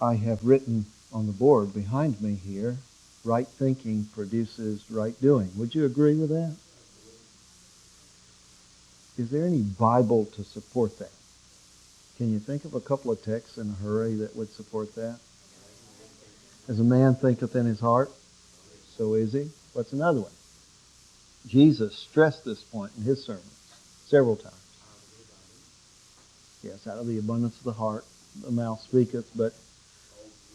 I have written on the board behind me here, right thinking produces right doing. Would you agree with that? Is there any Bible to support that? Can you think of a couple of texts in a hurry that would support that? As a man thinketh in his heart, so is he. What's another one? Jesus stressed this point in his sermons several times. Yes, out of the abundance of the heart, the mouth speaketh, but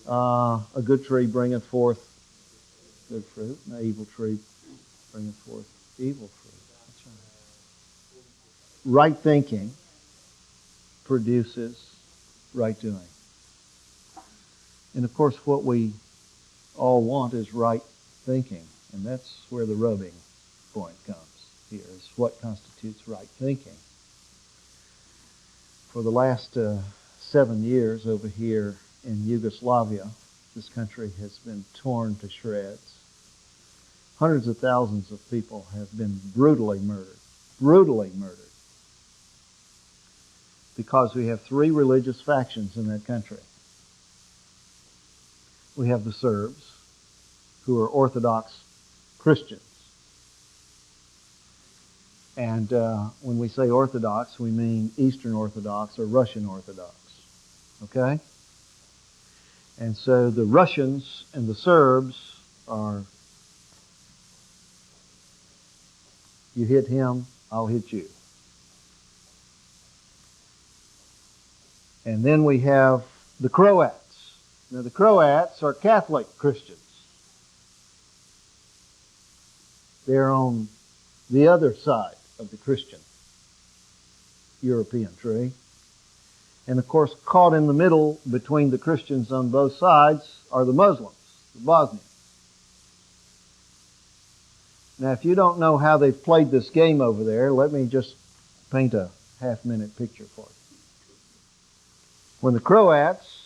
a good tree bringeth forth good fruit, and an evil tree bringeth forth evil fruit. That's right. Right thinking produces right doing. And of course, what we all want is right thinking, and that's where the rubbing point comes here, is what constitutes right thinking. For the last 7 years over here in Yugoslavia, this country has been torn to shreds. Hundreds of thousands of people have been brutally murdered, because we have 3 religious factions in that country. We have the Serbs, who are Orthodox Christians. And when we say Orthodox, we mean Eastern Orthodox or Russian Orthodox. Okay? And so the Russians and the Serbs are, you hit him, I'll hit you. And then we have the Croats. Now the Croats are Catholic Christians. They're on the other side of the Christian European tree. And of course, caught in the middle between the Christians on both sides are the Muslims, the Bosnians. Now, if you don't know how they've played this game over there, let me just paint a half-minute picture for you. When the Croats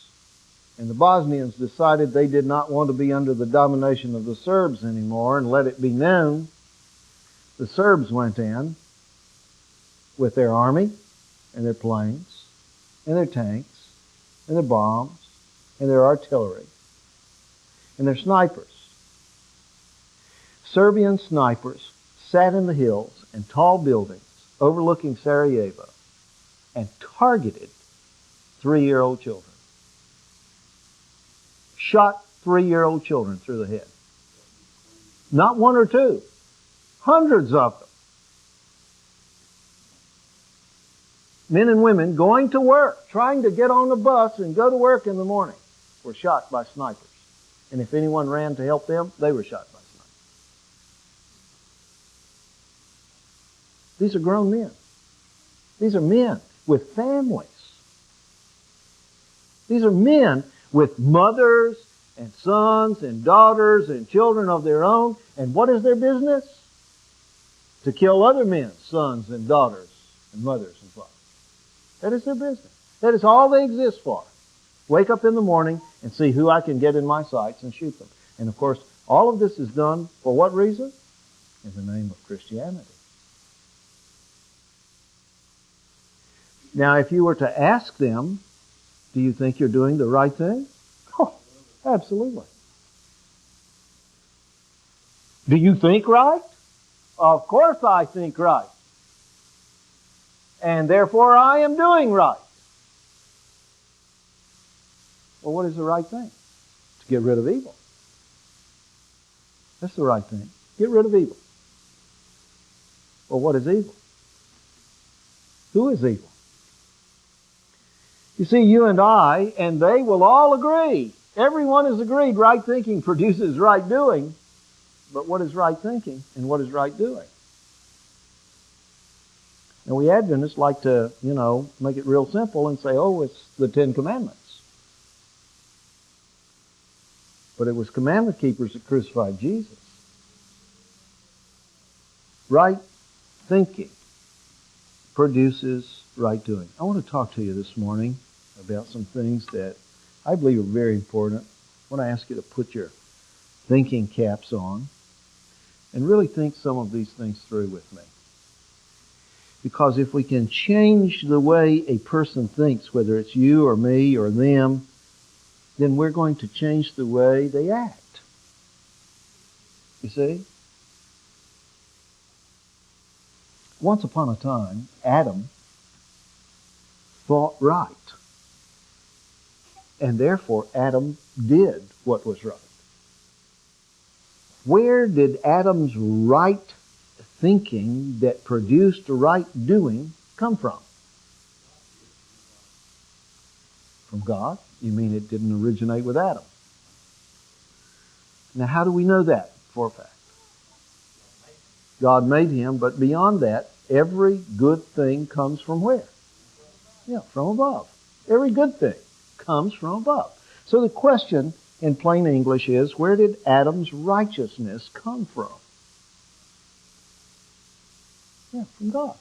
and the Bosnians decided they did not want to be under the domination of the Serbs anymore and let it be known, the Serbs went in with their army and their planes and their tanks and their bombs and their artillery and their snipers. Serbian snipers sat in the hills and tall buildings overlooking Sarajevo and targeted 3-year-old children. Shot 3-year-old children through the head. Not 1 or 2. Hundreds of them. Men and women going to work, trying to get on the bus and go to work in the morning, were shot by snipers. And if anyone ran to help them, they were shot by snipers. These are grown men. These are men with families. These are men with mothers and sons and daughters and children of their own. And what is their business? To kill other men's sons and daughters and mothers and fathers. That is their business. That is all they exist for. Wake up in the morning and see who I can get in my sights and shoot them. And of course, all of this is done for what reason? In the name of Christianity. Now, if you were to ask them, do you think you're doing the right thing? Oh, absolutely. Do you think right? Of course I think right. And therefore I am doing right. Well, what is the right thing? To get rid of evil. That's the right thing. Get rid of evil. Well, what is evil? Who is evil? You see, you and I, and they will all agree. Everyone has agreed right thinking produces right doing. But what is right thinking and what is right doing? And we Adventists like to, make it real simple and say, oh, it's the 10 Commandments. But it was commandment keepers that crucified Jesus. Right thinking produces right doing. I want to talk to you this morning about some things that I believe are very important. I want to ask you to put your thinking caps on and really think some of these things through with me. Because if we can change the way a person thinks, whether it's you or me or them, then we're going to change the way they act. You see? Once upon a time, Adam thought right. And therefore, Adam did what was right. Where did Adam's right thinking that produced right doing come from? From God? You mean it didn't originate with Adam? Now, how do we know that for a fact? God made him, but beyond that, every good thing comes from where? Yeah, from above. Every good thing comes from above. So the question in plain English is, where did Adam's righteousness come from? Yeah, from God.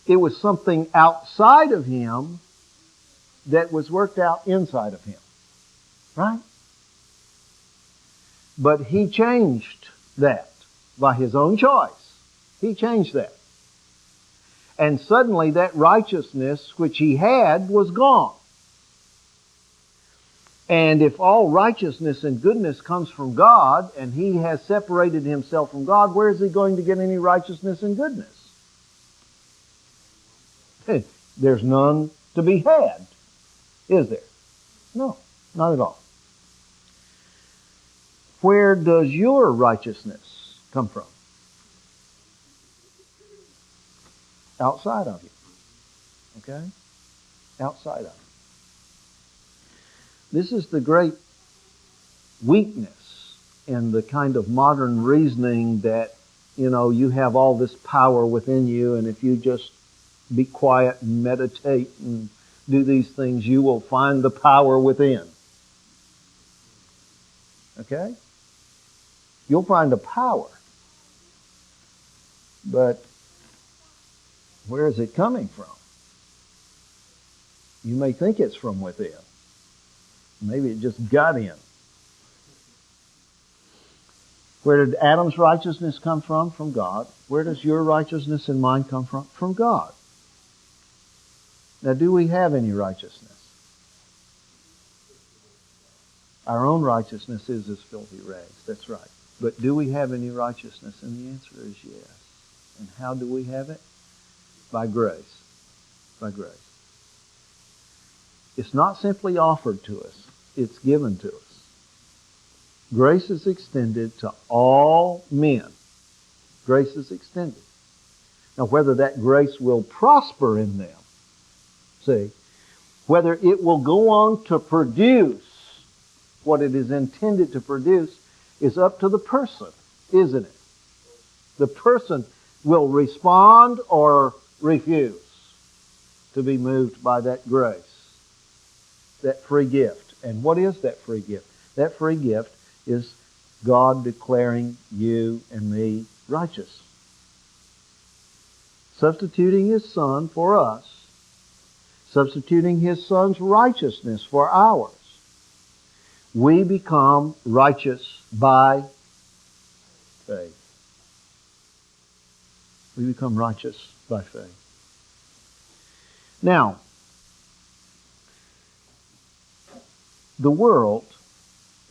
It was something outside of him that was worked out inside of him. Right? But he changed that by his own choice. He changed that. And suddenly that righteousness which he had was gone. And if all righteousness and goodness comes from God, and he has separated himself from God, where is he going to get any righteousness and goodness? There's none to be had, is there? No, not at all. Where does your righteousness come from? Outside of you. Okay? Outside of you. This is the great weakness in the kind of modern reasoning that, you have all this power within you, and if you just be quiet and meditate and do these things, you will find the power within. Okay? You'll find the power. But where is it coming from? You may think it's from within. Maybe it just got in. Where did Adam's righteousness come from? From God. Where does your righteousness and mine come from? From God. Now, do we have any righteousness? Our own righteousness is as filthy rags. That's right. But do we have any righteousness? And the answer is yes. And how do we have it? By grace. By grace. It's not simply offered to us. It's given to us. Grace is extended to all men. Grace is extended. Now, whether that grace will prosper in them, whether it will go on to produce what it is intended to produce, is up to the person, isn't it? The person will respond or refuse to be moved by that grace, that free gift. And what is that free gift? That free gift is God declaring you and me righteous. Substituting His Son for us. Substituting His Son's righteousness for ours. We become righteous by faith. We become righteous by faith. Now, the world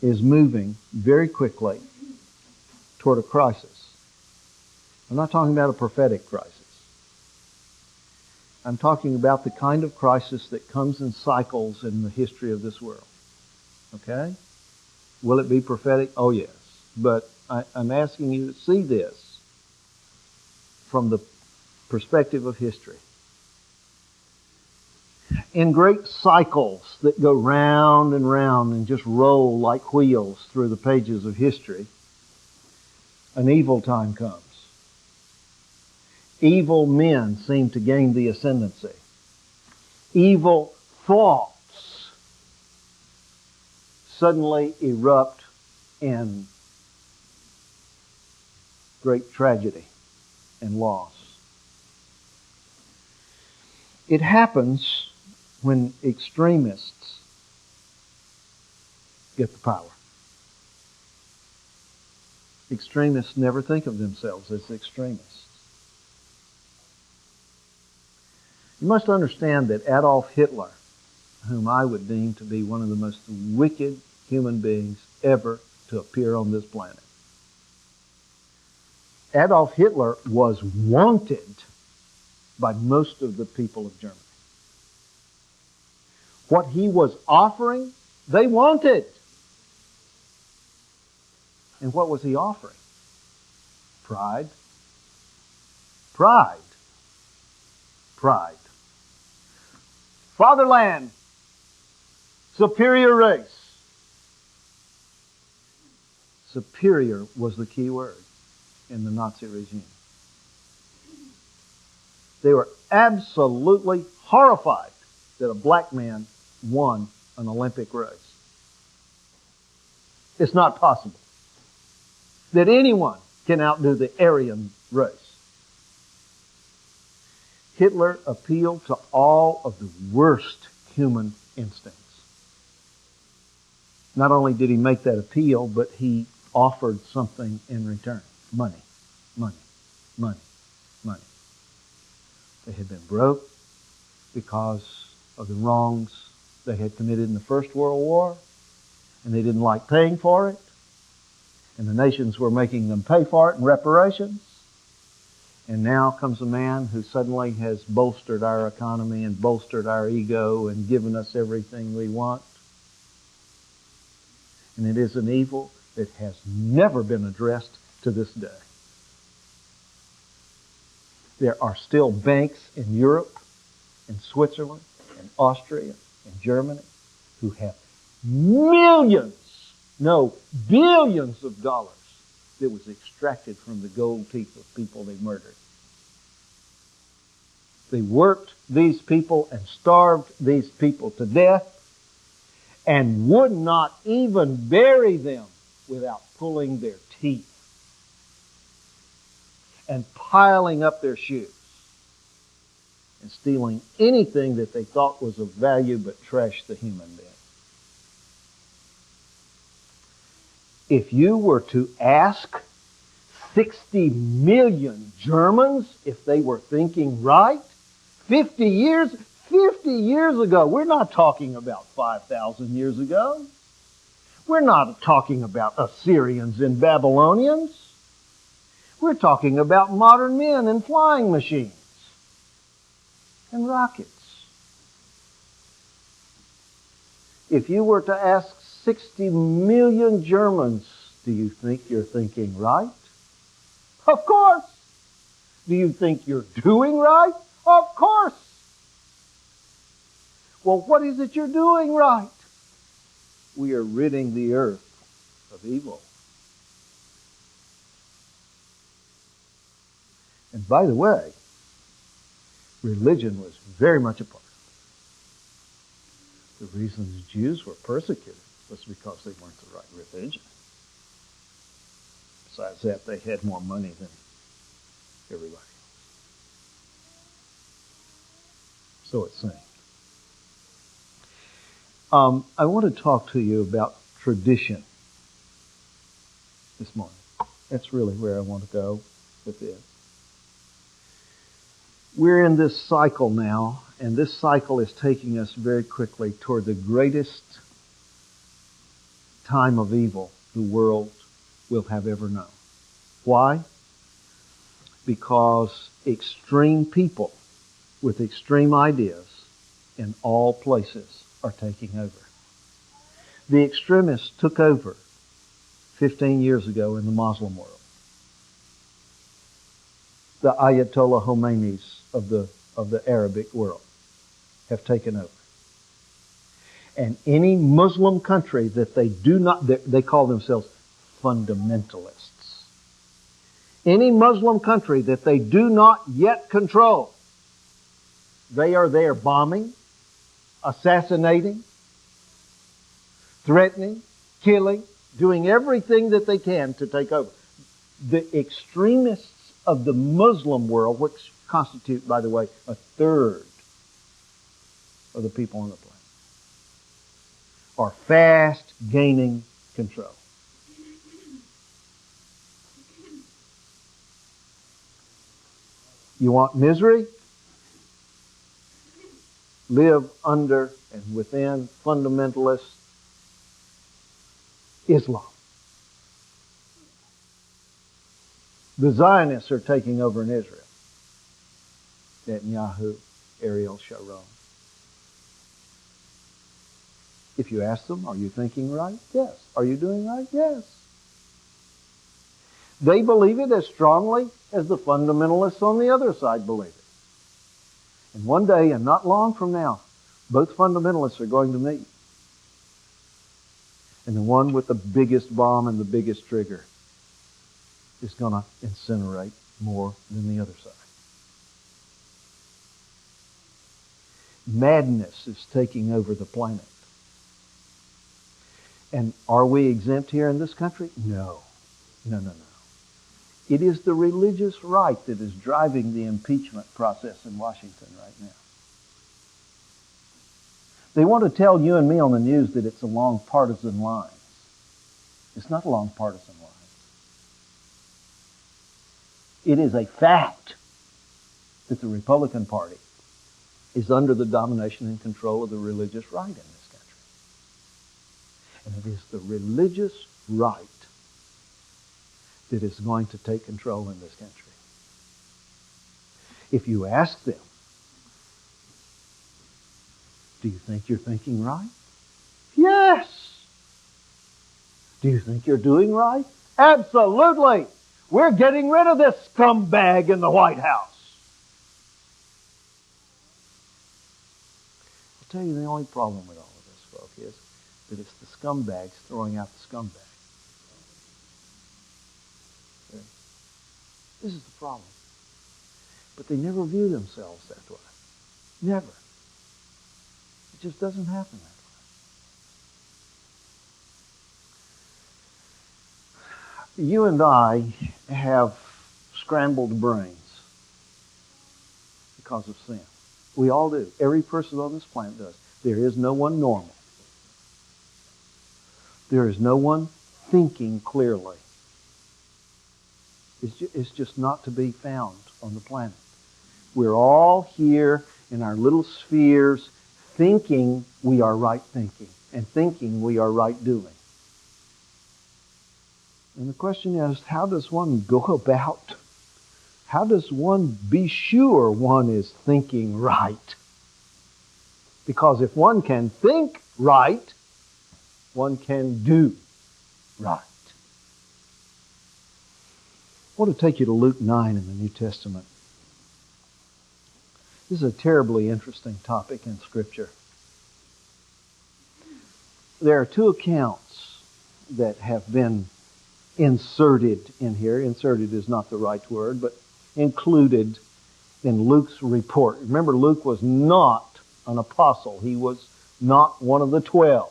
is moving very quickly toward a crisis. I'm not talking about a prophetic crisis. I'm talking about the kind of crisis that comes in cycles in the history of this world. Okay? Will it be prophetic? Oh, yes. But I'm asking you to see this from the perspective of history. In great cycles that go round and just roll like wheels through the pages of history, an evil time comes. Evil men seem to gain the ascendancy. Evil thoughts suddenly erupt in great tragedy and loss. It happens when extremists get the power. Extremists never think of themselves as extremists. You must understand that Adolf Hitler whom I would deem to be one of the most wicked human beings ever to appear on this planet. Adolf Hitler was wanted by most of the people of Germany. What he was offering, they wanted. And what was he offering? Pride. Pride. Pride. Fatherland. Superior race. Superior was the key word in the Nazi regime. They were absolutely horrified that a black man won an Olympic race. It's not possible that anyone can outdo the Aryan race. Hitler appealed to all of the worst human instincts. Not only did he make that appeal, but he offered something in return. Money, money, money, money. They had been broke because of the wrongs they had committed in the First World War, and they didn't like paying for it, and the nations were making them pay for it in reparations. And now comes a man who suddenly has bolstered our economy and bolstered our ego and given us everything we want. And it is an evil that has never been addressed to this day. There are still banks in Europe, in Switzerland, in Austria, in Germany, who have billions of dollars that was extracted from the gold teeth of people they murdered. They worked these people and starved these people to death and would not even bury them without pulling their teeth and piling up their shoes and stealing anything that they thought was of value but trashed the human being. If you were to ask 60 million Germans if they were thinking right, 50 years ago, we're not talking about 5,000 years ago. We're not talking about Assyrians and Babylonians. We're talking about modern men and flying machines and rockets. If you were to ask 60 million Germans, do you think you're thinking right? Of course. Do you think you're doing right? Of course. Well, what is it you're doing right? We are ridding the earth of evil. And by the way, religion was very much a part of it. The reason the Jews were persecuted was because they weren't the right religion. Besides that, they had more money than everybody else. So it seemed. I want to talk to you about tradition this morning. That's really where I want to go with this. We're in this cycle now, and this cycle is taking us very quickly toward the greatest time of evil the world will have ever known. Why? Because extreme people with extreme ideas in all places are taking over. The extremists took over 15 years ago in the Muslim world. The Ayatollah Khomeinis of the Arabic world have taken over. And any Muslim country that they do not, they call themselves fundamentalists. Any Muslim country that they do not yet control, they are there bombing, assassinating, threatening, killing, doing everything that they can to take over. The extremists of the Muslim world, which constitute, by the way, a third of the people on the planet, are fast gaining control. You want misery? Live under and within fundamentalist Islam. The Zionists are taking over in Israel. Netanyahu, Ariel Sharon. If you ask them, are you thinking right? Yes. Are you doing right? Yes. They believe it as strongly as the fundamentalists on the other side believe it. And one day, and not long from now, both fundamentalists are going to meet. And the one with the biggest bomb and the biggest trigger is going to incinerate more than the other side. Madness is taking over the planet. And are we exempt here in this country? No. No. It is the religious right that is driving the impeachment process in Washington right now. They want to tell you and me on the news that it's along partisan lines. It's not along partisan lines. It is a fact that the Republican Party is under the domination and control of the religious right in this country. And it is the religious right that is going to take control in this country. If you ask them, do you think you're thinking right? Yes. Do you think you're doing right? Absolutely. We're getting rid of this scumbag in the White House. I'll tell you the only problem with all of this, folks, is that it's the scumbags throwing out the scumbag. This is the problem. But they never view themselves that way. Never. It just doesn't happen that way. You and I have scrambled brains because of sin. We all do. Every person on this planet does. There is no one normal. There is no one thinking clearly. It's just not to be found on the planet. We're all here in our little spheres thinking we are right thinking and thinking we are right doing. And the question is, how does one go about? How does one be sure one is thinking right? Because if one can think right, one can do right. I want to take you to Luke 9 in the New Testament. This is a terribly interesting topic in Scripture. There are two accounts that have been inserted in here. Inserted is not the right word, but included in Luke's report. Remember, Luke was not an apostle. He was not one of the 12.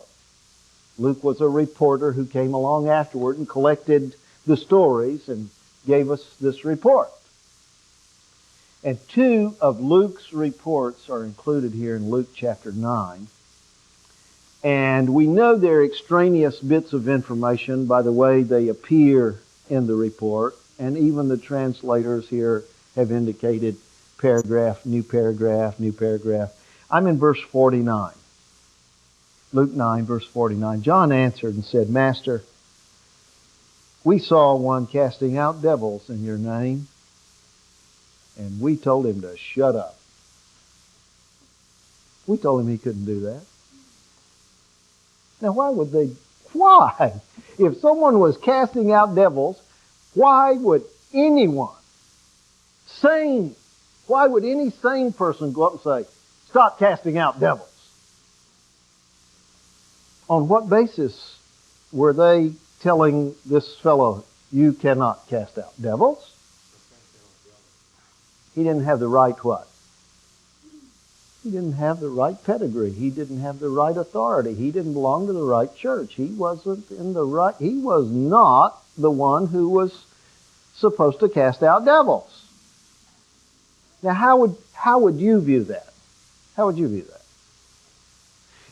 Luke was a reporter who came along afterward and collected the stories and gave us this report. And two of Luke's reports are included here in Luke chapter 9. And we know they're extraneous bits of information by the way they appear in the report. And even the translators here have indicated paragraph, new paragraph, new paragraph. I'm in verse 49. Luke 9, verse 49. John answered and said, Master, we saw one casting out devils in your name, and we told him to shut up. We told him he couldn't do that. Now, why? If someone was casting out devils, why would any sane person go up and say, stop casting out devils? On what basis were they telling this fellow, you cannot cast out devils? He didn't have the right what? He didn't have the right pedigree. He didn't have the right authority. He didn't belong to the right church. He was not the one who was supposed to cast out devils. Now, how would you view that? How would you view that?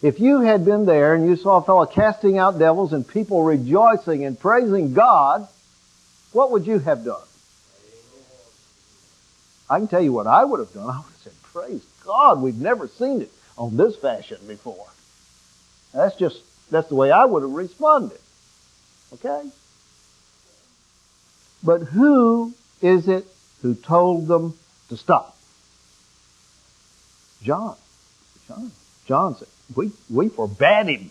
If you had been there and you saw a fellow casting out devils and people rejoicing and praising God, what would you have done? I can tell you what I would have done. I would have said, praise God, we've never seen it. on this fashion before. That's the way I would have responded. Okay? But who is it who told them to stop? John. John said, we forbade him.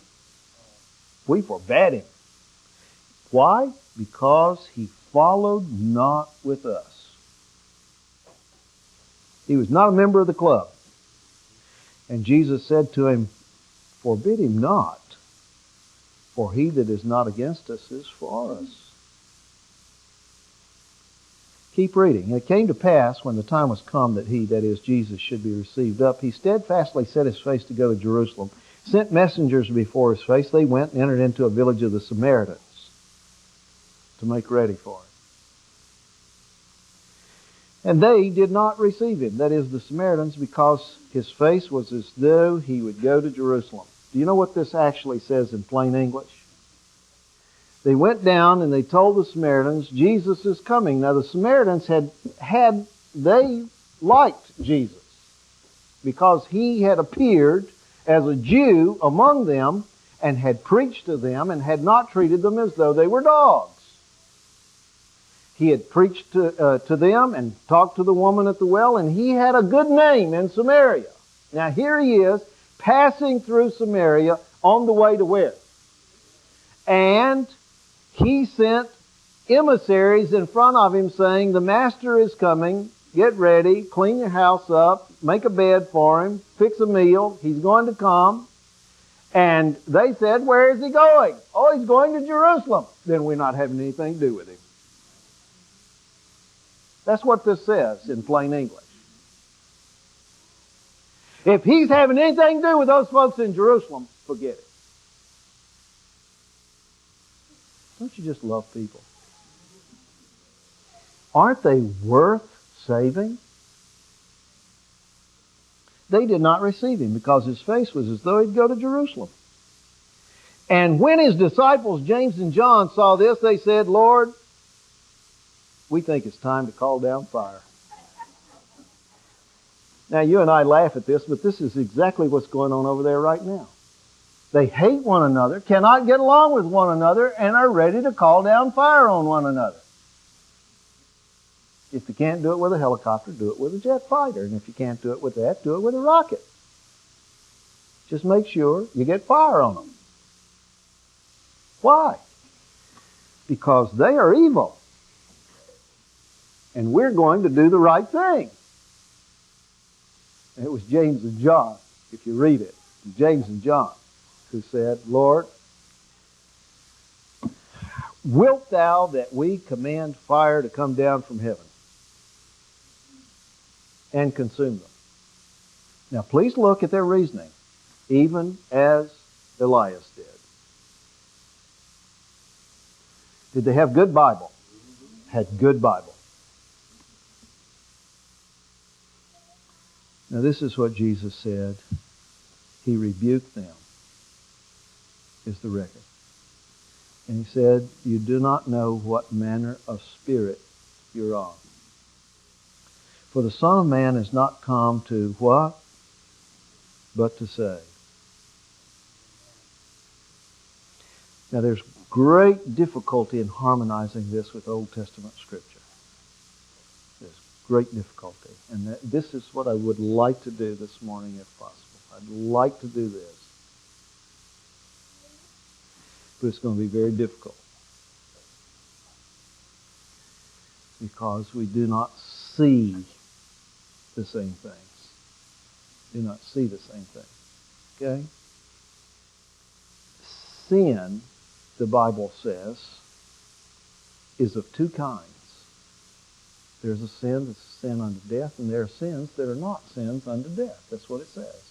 We forbade him. Why? Because he followed not with us. He was not a member of the club. And Jesus said to him, forbid him not, for he that is not against us is for us. Keep reading. And it came to pass, when the time was come that he, that is Jesus, should be received up, he steadfastly set his face to go to Jerusalem, sent messengers before his face. They went and entered into a village of the Samaritans to make ready for him. And they did not receive him, that is the Samaritans, because his face was as though he would go to Jerusalem. Do you know what this actually says in plain English? They went down and they told the Samaritans, Jesus is coming. Now the Samaritans they liked Jesus because he had appeared as a Jew among them and had preached to them and had not treated them as though they were dogs. He had preached to them and talked to the woman at the well, and he had a good name in Samaria. Now here he is, passing through Samaria on the way to where? And he sent emissaries in front of him saying, the master is coming, get ready, clean your house up, make a bed for him, fix a meal, he's going to come. And they said, where is he going? Oh, he's going to Jerusalem. Then we're not having anything to do with him. That's what this says in plain English. If he's having anything to do with those folks in Jerusalem, forget it. Don't you just love people? Aren't they worth saving? They did not receive him because his face was as though he'd go to Jerusalem. And when his disciples, James and John, saw this, they said, Lord, we think it's time to call down fire. Now, you and I laugh at this, but this is exactly what's going on over there right now. They hate one another, cannot get along with one another, and are ready to call down fire on one another. If you can't do it with a helicopter, do it with a jet fighter. And if you can't do it with that, do it with a rocket. Just make sure you get fire on them. Why? Because they are evil. And we're going to do the right thing. And it was James and John, if you read it. James and John, who said, Lord, wilt thou that we command fire to come down from heaven and consume them? Now please look at their reasoning, even as Elias did. Did they have good Bible? Had good Bible. Now this is what Jesus said. He rebuked them, is the record. And he said, you do not know what manner of spirit you're on. For the Son of Man is not come to what? But to save. Now there's great difficulty in harmonizing this with Old Testament Scripture. There's great difficulty. And this is what I would like to do this morning if possible. I'd like to do this. But it's going to be very difficult. Because we do not see the same things. Do not see the same thing. Okay? Sin, the Bible says, is of two kinds. There's a sin that's a sin unto death, and there are sins that are not sins unto death. That's what it says.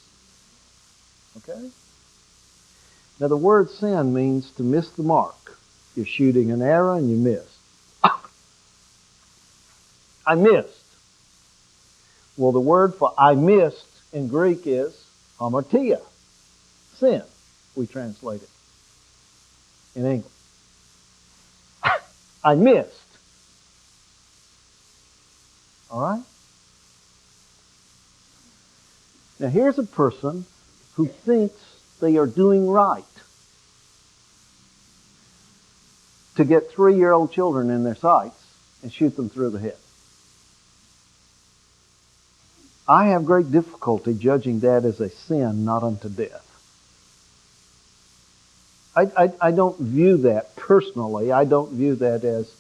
Okay? Now the word sin means to miss the mark. You're shooting an arrow and you miss. I missed. Well, the word for I missed in Greek is hamartia. Sin, we translate it in English. I missed. All right? Now here's a person who thinks they are doing right to get 3-year-old children in their sights and shoot them through the head. I have great difficulty judging that as a sin not unto death. I don't view that personally. I don't view that as...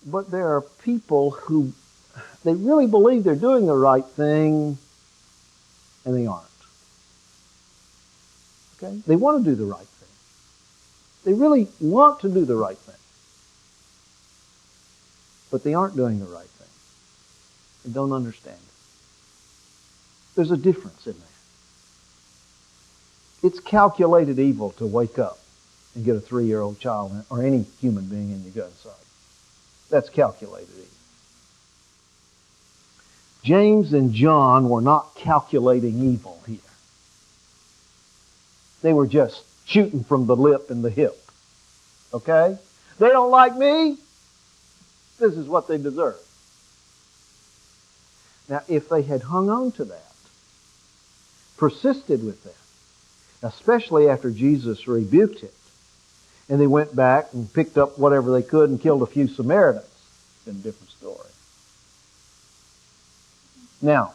But there are people who, they really believe they're doing the right thing, and they aren't. Okay? They want to do the right thing. They really want to do the right thing. But they aren't doing the right thing. They don't understand it. There's a difference in that. It's calculated evil to wake up and get a 3-year-old child or any human being in your gun sight. That's calculated evil. James and John were not calculating evil here. They were just shooting from the lip and the hip. Okay? They don't like me. This is what they deserve. Now, if they had hung on to that, persisted with that, especially after Jesus rebuked it, and they went back and picked up whatever they could and killed a few Samaritans, it's been a different story. Now,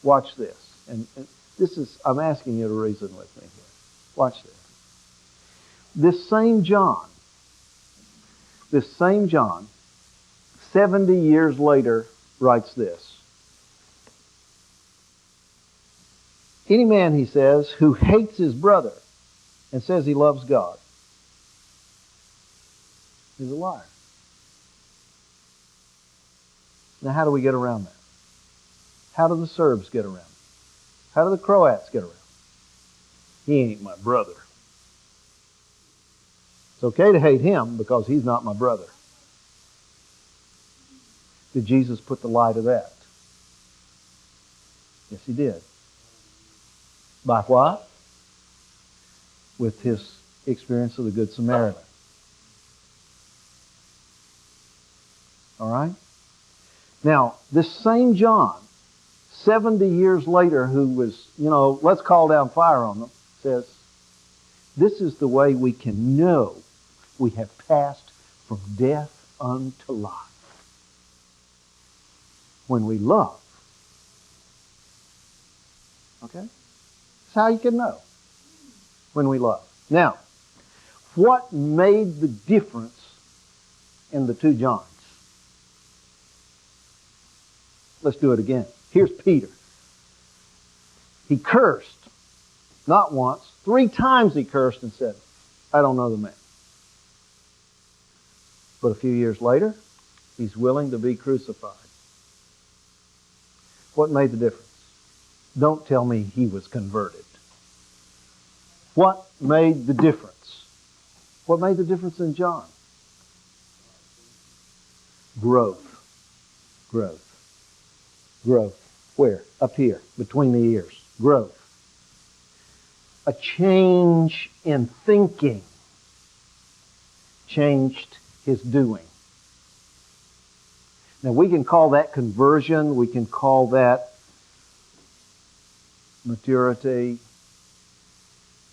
watch this. And this is, I'm asking you to reason with me here. Watch this. This same John, 70 years later, writes this. Any man, he says, who hates his brother and says he loves God is a liar. Now, how do we get around that? How do the Serbs get around it? How do the Croats get around it? He ain't my brother. It's okay to hate him because he's not my brother. Did Jesus put the lie to that? Yes, he did. By what? With his experience of the Good Samaritan. All right? Now, this same John, 70 years later, who was, let's call down fire on them, says, this is the way we can know we have passed from death unto life. When we love. Okay? That's how you can know. When we love. Now, what made the difference in the two Johns? Let's do it again. Here's Peter. He cursed. Not once. 3 times he cursed and said, I don't know the man. But a few years later, he's willing to be crucified. What made the difference? Don't tell me he was converted. What made the difference? What made the difference in John? Growth. Growth. Growth. Where? Up here, between the ears. Growth. A change in thinking changed his doing. Now we can call that conversion, we can call that maturity,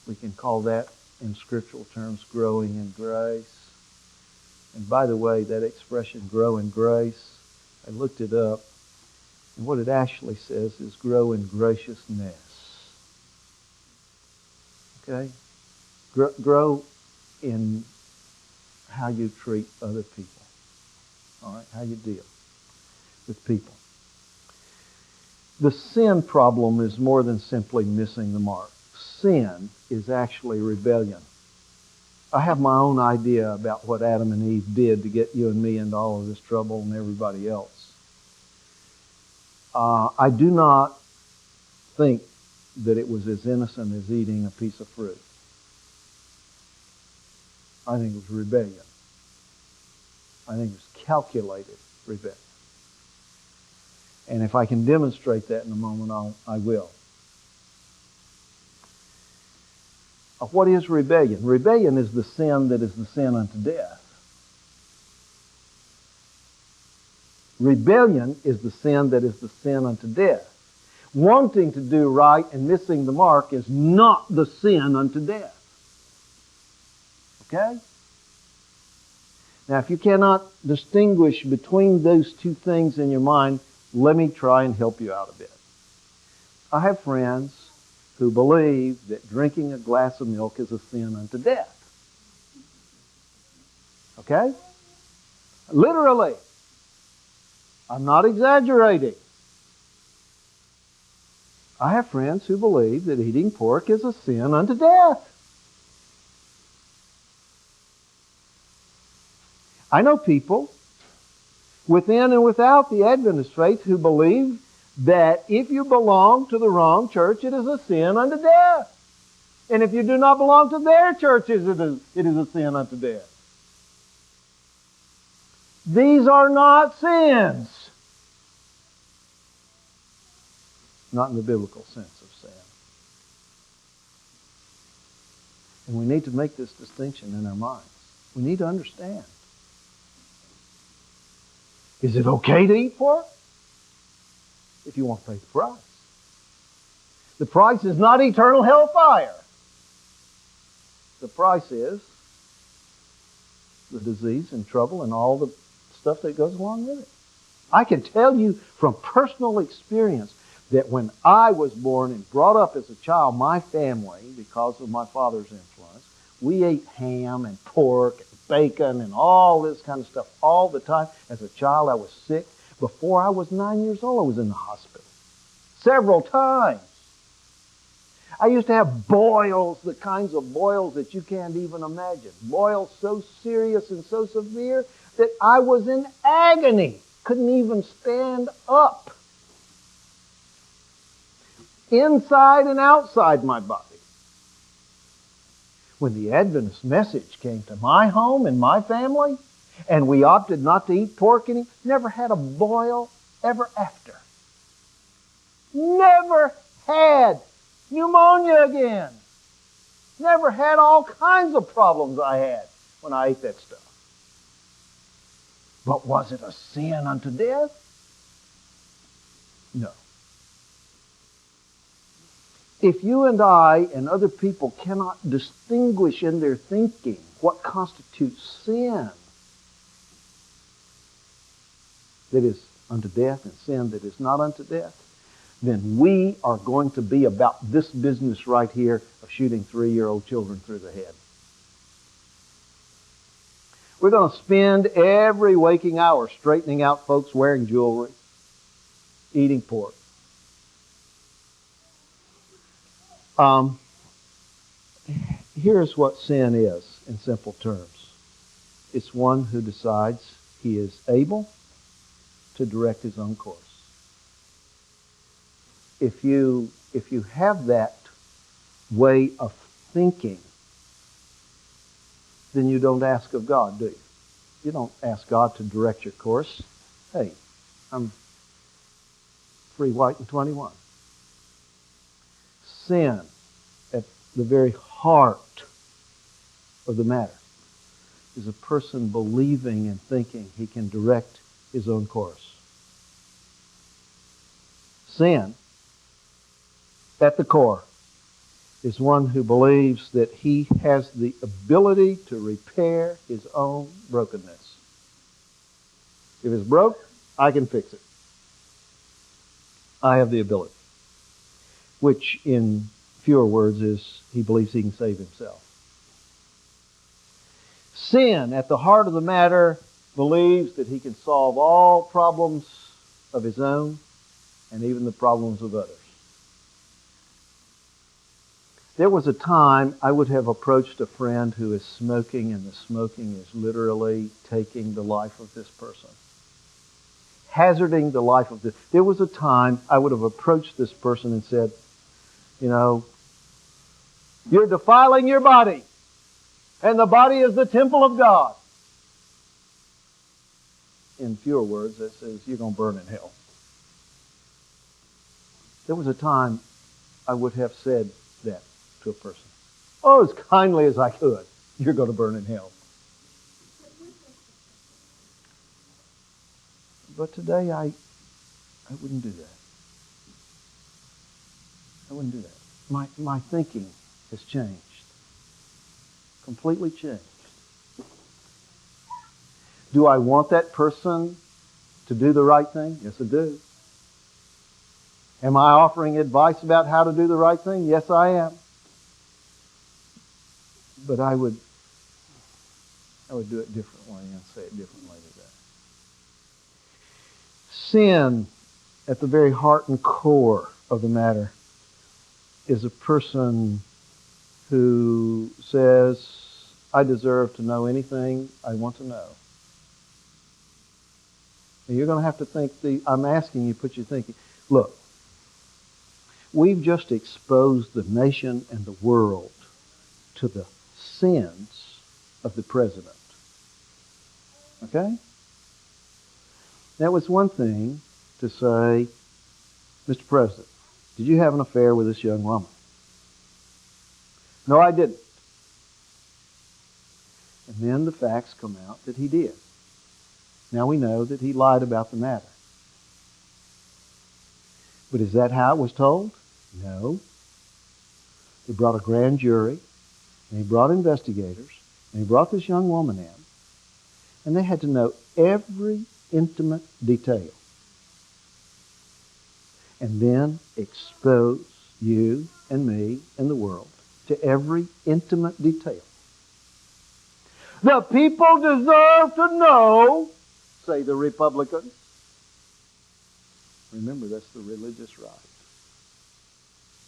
we can call that in scriptural terms growing in grace. And by the way, that expression grow in grace, I looked it up, and what it actually says is grow in graciousness. Okay? Grow in how you treat other people. All right? How you deal with people. The sin problem is more than simply missing the mark. Sin is actually rebellion. I have my own idea about what Adam and Eve did to get you and me into all of this trouble and everybody else. I do not think that it was as innocent as eating a piece of fruit. I think it was rebellion. I think it was calculated rebellion. And if I can demonstrate that in a moment, I will. What is rebellion? Rebellion is the sin that is the sin unto death. Rebellion is the sin that is the sin unto death. Wanting to do right and missing the mark is not the sin unto death. Okay? Now, if you cannot distinguish between those two things in your mind, let me try and help you out a bit. I have friends who believe that drinking a glass of milk is a sin unto death. Okay? Literally. I'm not exaggerating. I have friends who believe that eating pork is a sin unto death. I know people within and without the Adventist faith who believe that if you belong to the wrong church, it is a sin unto death. And if you do not belong to their churches, it is a sin unto death. These are not sins. Not in the biblical sense of sin. And we need to make this distinction in our minds. We need to understand. Is it okay to eat pork? If you want to pay the price. The price is not eternal hellfire. The price is the disease and trouble and all the stuff that goes along with it. I can tell you from personal experience that when I was born and brought up as a child, my family, because of my father's influence, we ate ham and pork and bacon and all this kind of stuff all the time. As a child, I was sick. Before I was 9 years old, I was in the hospital. Several times. I used to have boils, the kinds of boils that you can't even imagine. Boils so serious and so severe that I was in agony. Couldn't even stand up. Inside and outside my body. When the Adventist message came to my home and my family, and we opted not to eat pork anymore, never had a boil ever after. Never had pneumonia again. Never had all kinds of problems I had when I ate that stuff. But was it a sin unto death? No. If you and I and other people cannot distinguish in their thinking what constitutes sin that is unto death and sin that is not unto death, then we are going to be about this business right here of shooting 3-year-old children through the head. We're going to spend every waking hour straightening out folks wearing jewelry, eating pork. Here's what sin is in simple terms. It's one who decides he is able to direct his own course. If you have that way of thinking, then you don't ask of God, do you? You don't ask God to direct your course. Hey, I'm free, white, and 21. Sin at the very heart of the matter is a person believing and thinking he can direct his own course. Sin at the core is one who believes that he has the ability to repair his own brokenness. If it's broke, I can fix it. I have the ability. Which, in fewer words, is he believes he can save himself. Sin, at the heart of the matter, believes that he can solve all problems of his own and even the problems of others. There was a time I would have approached a friend who is smoking, and the smoking is literally taking the life of this person. Hazarding the life of this. There was a time I would have approached this person and said, you know, you're defiling your body, and the body is the temple of God. In fewer words, it says you're going to burn in hell. There was a time I would have said that to a person. Oh, as kindly as I could. You're going to burn in hell. But today I wouldn't do that. I wouldn't do that. My thinking has changed. Completely changed. Do I want that person to do the right thing? Yes, I do. Am I offering advice about how to do the right thing? Yes, I am. But I would do it differently and say it differently today. Sin, at the very heart and core of the matter, is a person who says, I deserve to know anything I want to know. And you're going to have to think, I'm asking you, put your thinking. Look, we've just exposed the nation and the world to the sins of the president. Okay? That was one thing to say, Mr. President, did you have an affair with this young woman? No, I didn't. And then the facts come out that he did. Now we know that he lied about the matter. But is that how it was told? No. He brought a grand jury, and he brought investigators, and he brought this young woman in, and they had to know every intimate detail. And then expose you and me and the world to every intimate detail. The people deserve to know, say the Republicans. Remember, that's the religious right.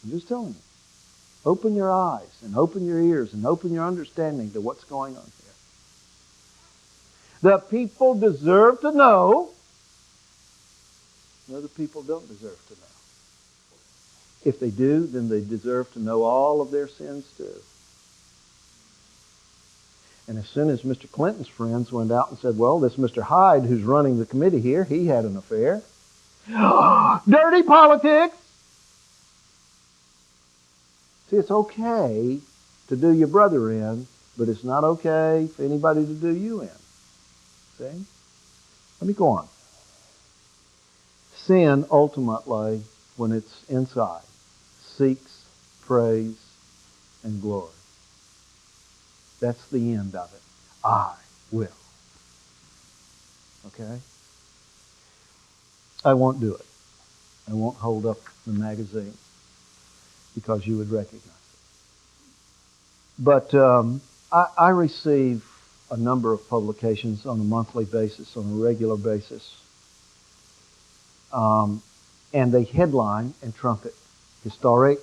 I'm just telling you. Open your eyes and open your ears and open your understanding to what's going on here. The people deserve to know. Other people don't deserve to know. If they do, then they deserve to know all of their sins too. And as soon as Mr. Clinton's friends went out and said, well, this Mr. Hyde who's running the committee here, he had an affair. Dirty politics! See, it's okay to do your brother in, but it's not okay for anybody to do you in. See? Let me go on. Sin, ultimately, when it's inside, seeks praise and glory. That's the end of it. I will. Okay? I won't do it. I won't hold up the magazine because you would recognize it. But I receive a number of publications on a monthly basis, on a regular basis. And they headline and trumpet historic,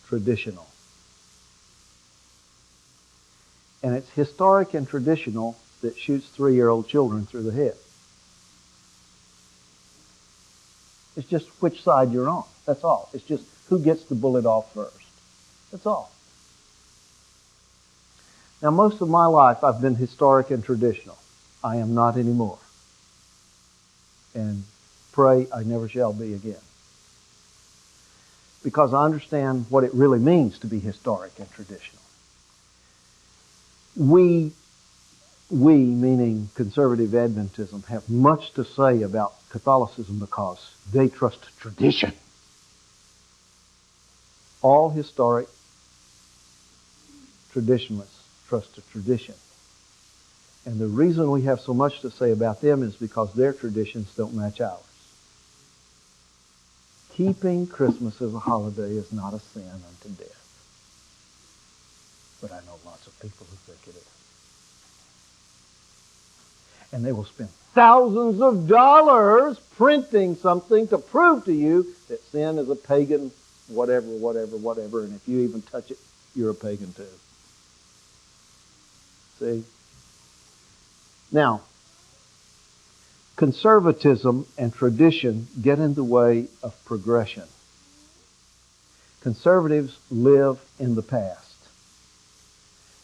traditional. And it's historic and traditional that shoots 3-year-old children through the head. It's just which side you're on. That's all. It's just who gets the bullet off first. That's all. Now, most of my life I've been historic and traditional. I am not anymore. And pray I never shall be again. Because I understand what it really means to be historic and traditional. We, meaning conservative Adventism, have much to say about Catholicism because they trust tradition. All historic traditionalists trust a tradition. And the reason we have so much to say about them is because their traditions don't match ours. Keeping Christmas as a holiday is not a sin unto death. But I know lots of people who think it is. And they will spend thousands of dollars printing something to prove to you that sin is a pagan whatever, and if you even touch it, you're a pagan too. See? Now, conservatism and tradition get in the way of progression. Conservatives live in the past.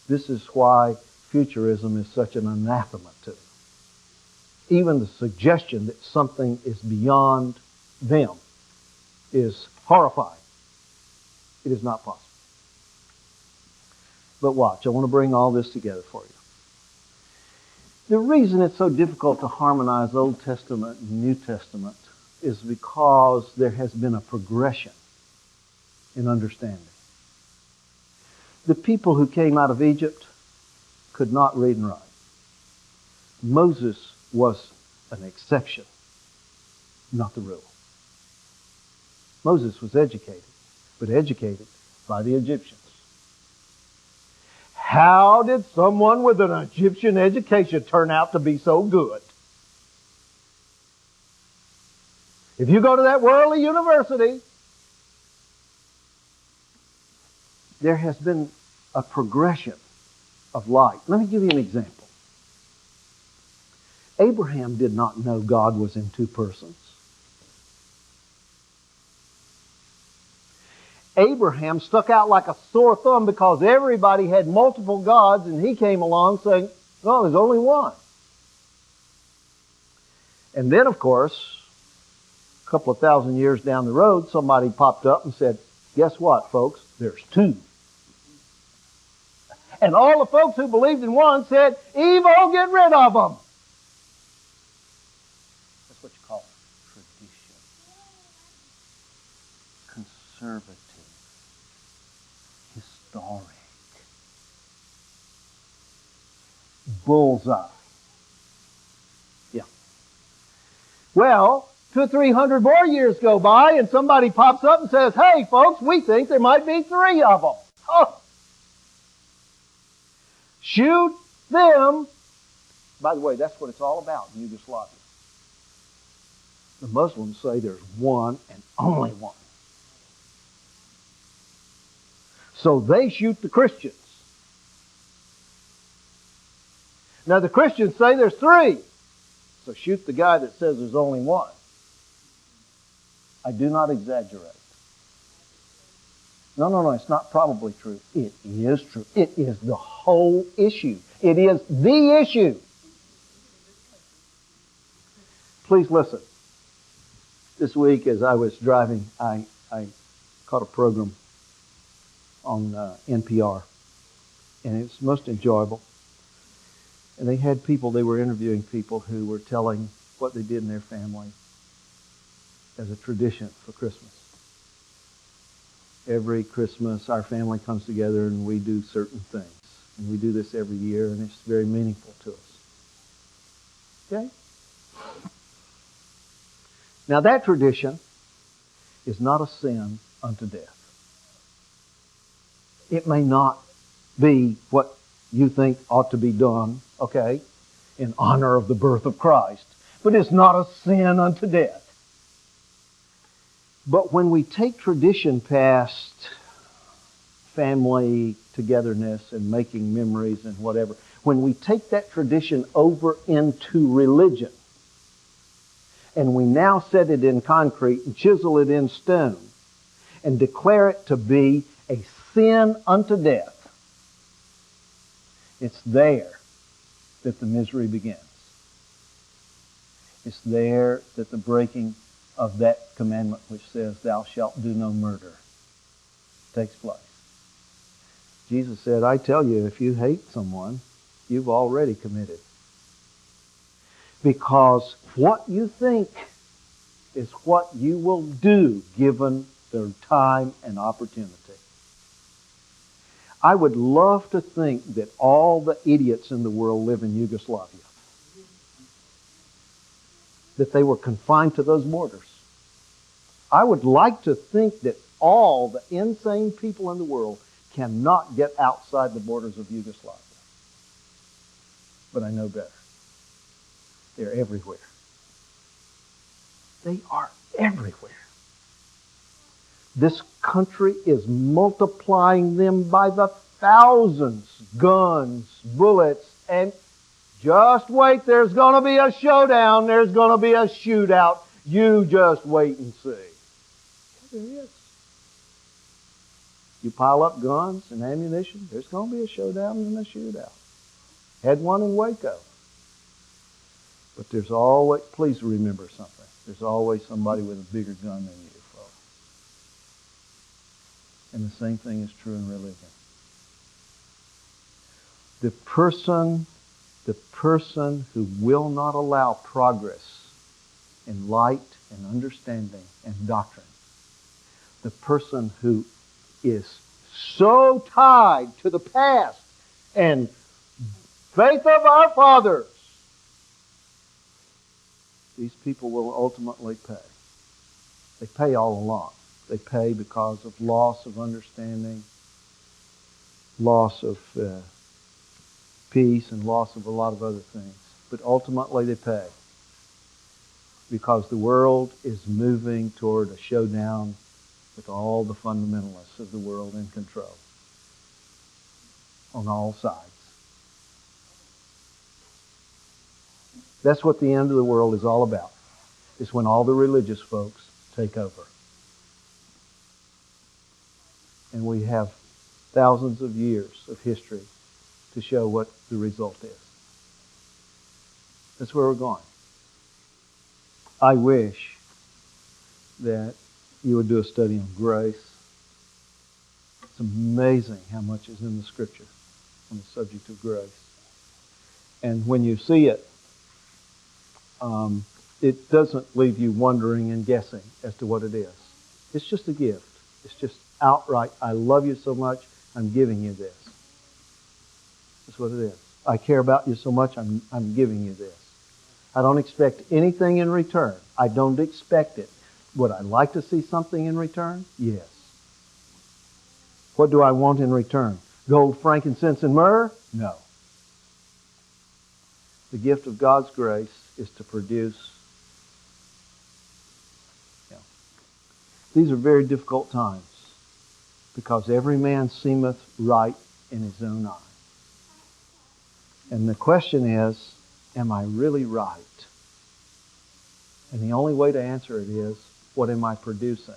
This is why futurism is such an anathema to them. Even the suggestion that something is beyond them is horrifying. It is not possible. But watch, I want to bring all this together for you. The reason it's so difficult to harmonize Old Testament and New Testament is because there has been a progression. in understanding. The people who came out of Egypt could not read and write. Moses was an exception, not the rule. Moses was educated, but educated by the Egyptians. How did someone with an Egyptian education turn out to be so good? If you go to that worldly university, there has been a progression of light. Let me give you an example. Abraham did not know God was in two persons. Abraham stuck out like a sore thumb because everybody had multiple gods, and he came along saying, no, there's only one. And then, of course, a couple of thousand years down the road, somebody popped up and said, guess what, folks? There's two. And all the folks who believed in one said, evil, get rid of them. That's what you call tradition. Conservative. Historic. Bullseye. Yeah. Well, 200 or 300 more years go by and somebody pops up and says, hey folks, we think there might be three of them. Oh. Shoot them. By the way, that's what it's all about in Yugoslavia. The Muslims say there's one and only one. So they shoot the Christians. Now the Christians say there's three. So shoot the guy that says there's only one. I do not exaggerate. No, it's not probably true. It is true. It is the whole issue. It is the issue. Please listen. This week as I was driving, I caught a program on NPR, and it's most enjoyable. And they were interviewing people who were telling what they did in their family as a tradition for Christmas. Every Christmas, our family comes together and we do certain things. And we do this every year, and it's very meaningful to us. Okay? Now that tradition is not a sin unto death. It may not be what you think ought to be done, okay, in honor of the birth of Christ, but it's not a sin unto death. But when we take tradition past family togetherness and making memories and whatever, when we take that tradition over into religion, and we now set it in concrete and chisel it in stone and declare it to be a sin unto death, it's there that the misery begins. It's there that the breaking of that commandment which says, thou shalt do no murder, takes place. Jesus said, I tell you, if you hate someone, you've already committed. Because what you think is what you will do given the time and opportunity. I would love to think that all the idiots in the world live in Yugoslavia. That they were confined to those borders. I would like to think that all the insane people in the world cannot get outside the borders of Yugoslavia. But I know better. They're everywhere. They are everywhere. This country is multiplying them by the thousands. Guns, bullets, and just wait, there's going to be a showdown. There's going to be a shootout. You just wait and see. There is. You pile up guns and ammunition, there's going to be a showdown and a shootout. Had one in Waco. But there's always, please remember something. There's always somebody with a bigger gun than you, folks. And the same thing is true in religion. The person who will not allow progress in light and understanding and doctrine, the person who is so tied to the past and faith of our fathers, these people will ultimately pay. They pay all along. They pay because of loss of understanding, loss of peace, and loss of a lot of other things. But ultimately they pay because the world is moving toward a showdown with all the fundamentalists of the world in control on all sides. That's what the end of the world is all about. It's when all the religious folks take over. And we have thousands of years of history to show what the result is. That's where we're going. I wish that you would do a study on grace. It's amazing how much is in the Scripture on the subject of grace. And when you see it, it doesn't leave you wondering and guessing as to what it is. It's just a gift. It's just outright, I love you so much, I'm giving you this. That's what it is. I care about you so much, I'm giving you this. I don't expect anything in return. I don't expect it. Would I like to see something in return? Yes. What do I want in return? Gold, frankincense, and myrrh? No. The gift of God's grace is to produce. These are very difficult times because every man seemeth right in his own eye. And the question is, am I really right? And the only way to answer it is, what am I producing?